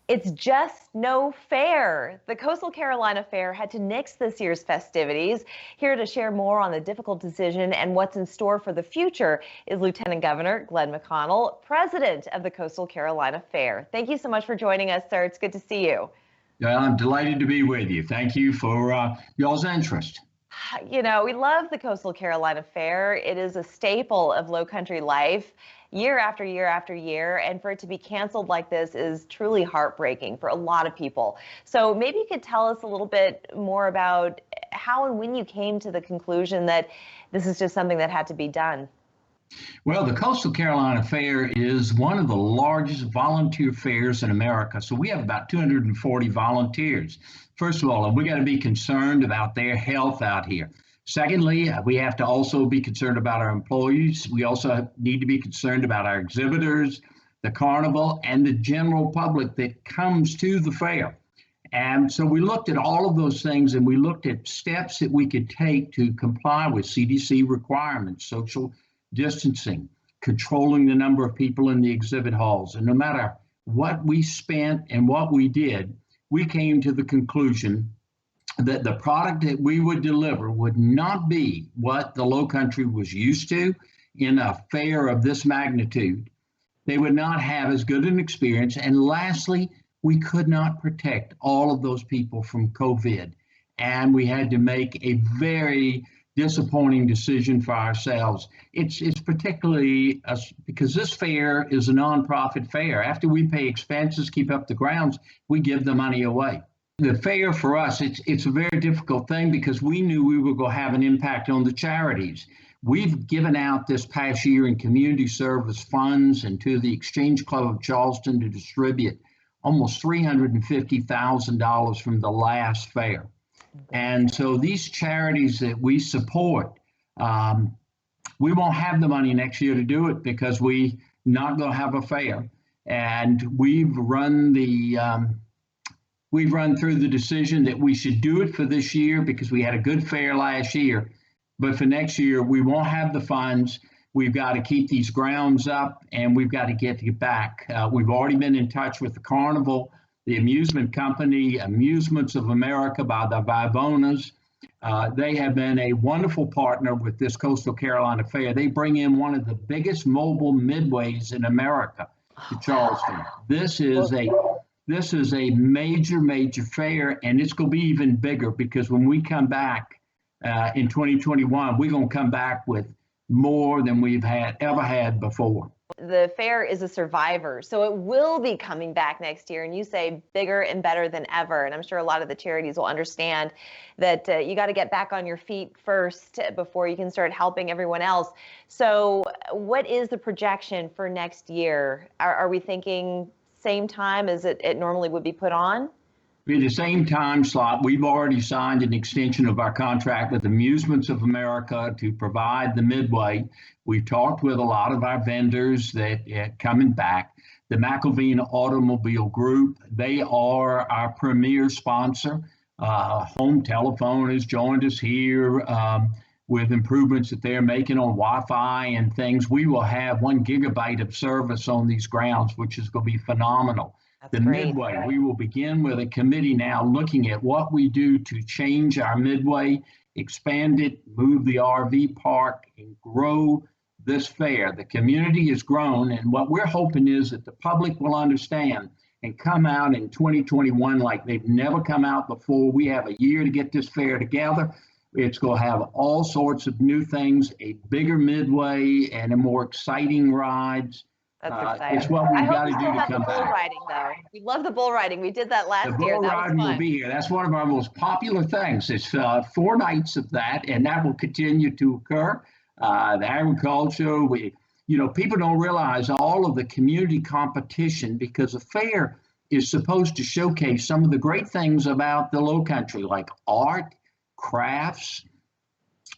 It's just no fair. The Coastal Carolina Fair had to nix this year's festivities. Here to share more on the difficult decision and what's in store for the future is Lieutenant Governor Glenn McConnell, president of the Coastal Carolina Fair. Thank you so much for joining us, sir. It's good to see you. I'm delighted to be with you. Thank you for y'all's interest. You know, we love the Coastal Carolina Fair. It is a staple of low country life year after year after year, and for it to be canceled like this is truly heartbreaking for a lot of people. So maybe you could tell us a little bit more about how and when you came to the conclusion that this is just something that had to be done. Well, the Coastal Carolina Fair is one of the largest volunteer fairs in America. So we have about 240 volunteers. First of all, we got to be concerned about their health out here. Secondly, we have to also be concerned about our employees. We also need to be concerned about our exhibitors, the carnival, and the general public that comes to the fair. And so we looked at all of those things, and we looked at steps that we could take to comply with CDC requirements, social distancing, controlling the number of people in the exhibit halls. And no matter what we spent and what we did, we came to the conclusion that the product that we would deliver would not be what the Low Country was used to in a fair of this magnitude. They would not have as good an experience. And lastly, we could not protect all of those people from COVID. And we had to make a very disappointing decision for ourselves. It's particularly because this fair is a nonprofit fair. After we pay expenses, keep up the grounds, we give the money away. The fair for us, it's a very difficult thing because we knew we were going to have an impact on the charities. We've given out this past year in community service funds and to the Exchange Club of Charleston to distribute almost $350,000 from the last fair. And so these charities that we support, we won't have the money next year to do it because we're not going to have a fair. And we've run through the decision that we should do it for this year because we had a good fair last year. But for next year, we won't have the funds. We've got to keep these grounds up and we've got to get back. We've already been in touch with the carnival, the amusement company, Amusements of America by the Vivonas. They have been a wonderful partner with this Coastal Carolina Fair. They bring in one of the biggest mobile midways in America to Charleston. This is a major fair, and it's going to be even bigger because when we come back in 2021, we're going to come back with more than we've ever had before. The fair is a survivor, so it will be coming back next year, and you say bigger and better than ever. And I'm sure a lot of the charities will understand that you got to get back on your feet first before you can start helping everyone else. So what is the projection for next year? Are we thinking same time as it normally would be put on? At the same time slot, we've already signed an extension of our contract with Amusements of America to provide the midway. We've talked with a lot of our vendors that coming back. The McElveen Automobile Group, they are our premier sponsor. Home Telephone has joined us here with improvements that they're making on Wi-Fi and things. We will have 1 gigabyte of service on these grounds, which is going to be phenomenal. That's great. Midway, we will begin with a committee now looking at what we do to change our midway, expand it, move the RV park, and grow this fair. The community has grown, and what we're hoping is that the public will understand and come out in 2021 like they've never come out before. We have a year to get this fair together. It's going to have all sorts of new things, a bigger midway, and a more exciting rides. That's exciting. It's what we've got to do to come back. Bull riding, though. We love the bull riding. We did that last year. The bull riding will be here. That's one of our most popular things. It's 4 nights of that, and that will continue to occur. The agriculture, people don't realize all of the community competition because a fair is supposed to showcase some of the great things about the Low Country, like art, crafts,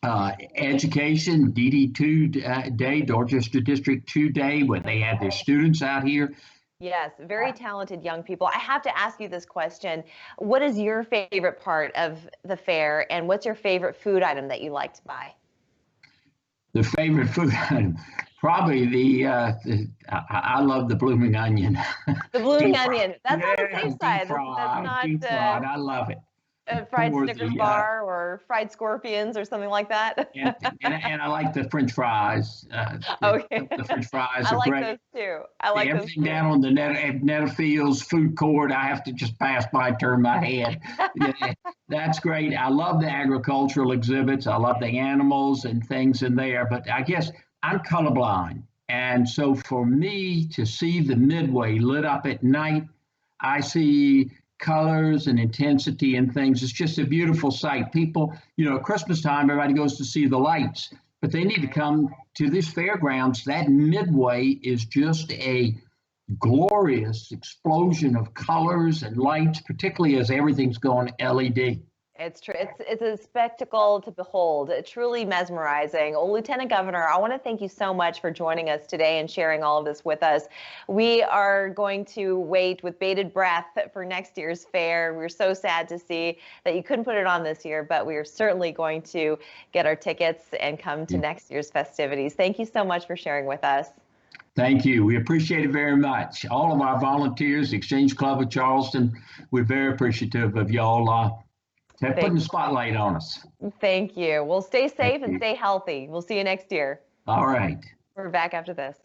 education, DD2 Day, Dorchester District 2 Day, where they have their students out here. Yes, very talented young people. I have to ask you this question. What is your favorite part of the fair, and what's your favorite food item that you like to buy? The favorite food item. Probably I love the blooming onion. The blooming Deep fried. onion. That's on the Yeah, safe side. That's not deep fried. I love it. a fried For Snickers the bar or fried scorpions or something like that. and I like the French fries. Okay. The French fries I are like great. those too. I like those Everything too. down on the Netherfields food court, I have to just pass by, turn my head. Yeah, that's great. I love the agricultural exhibits. I love the animals and things in there. But I guess I'm colorblind, and so for me to see the Midway lit up at night, I see colors and intensity and things. It's just a beautiful sight. People, Christmas time, everybody goes to see the lights, but they need to come to this fairgrounds. That Midway is just a glorious explosion of colors and lights, particularly as everything's going LED. It's true. It's a spectacle to behold. Truly mesmerizing. Well, Lieutenant Governor, I want to thank you so much for joining us today and sharing all of this with us. We are going to wait with bated breath for next year's fair. We're so sad to see that you couldn't put it on this year, but we are certainly going to get our tickets and come to next year's festivities. Thank you so much for sharing with us. Thank you. We appreciate it very much. All of our volunteers, the Exchange Club of Charleston, we're very appreciative of y'all putting the spotlight on us. Thank you. Well, stay safe and stay healthy. We'll see you next year. All right. We're back after this.